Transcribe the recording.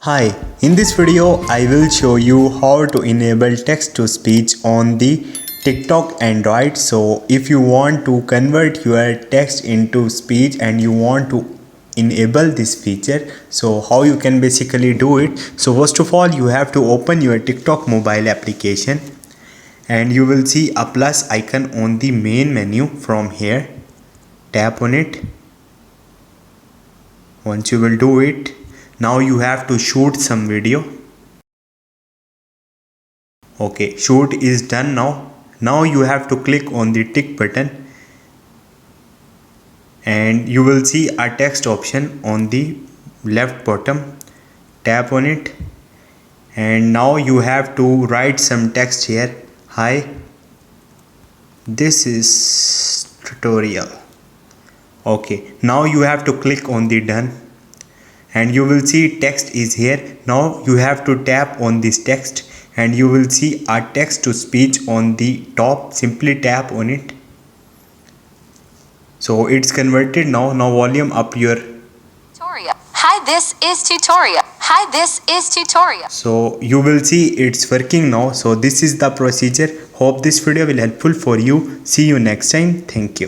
Hi, in this video I will show you how to enable text to speech on the TikTok Android. So if you want to convert your text into speech and you want to enable this feature, so how you can basically do it. So first of all, you have to open your TikTok mobile application and you will see a plus icon on the main menu. From here, tap on it. Once you will do it, now you have to shoot some video. Okay, shoot is done now. Now you have to click on the tick button and you will see a text option on the left bottom. Tap on it and now you have to write some text here. Hi, this is tutorial. Okay, now you have to click on the done and you will see text is here. Now you have to tap on this text and you will see a text to speech on the top. Simply tap on it. So it's converted now. Now volume up your Tutorial. Hi, this is tutorial. Hi, this is tutorial. So you will see it's working now. So this is the procedure. Hope this video will helpful for you. See you next time. Thank you.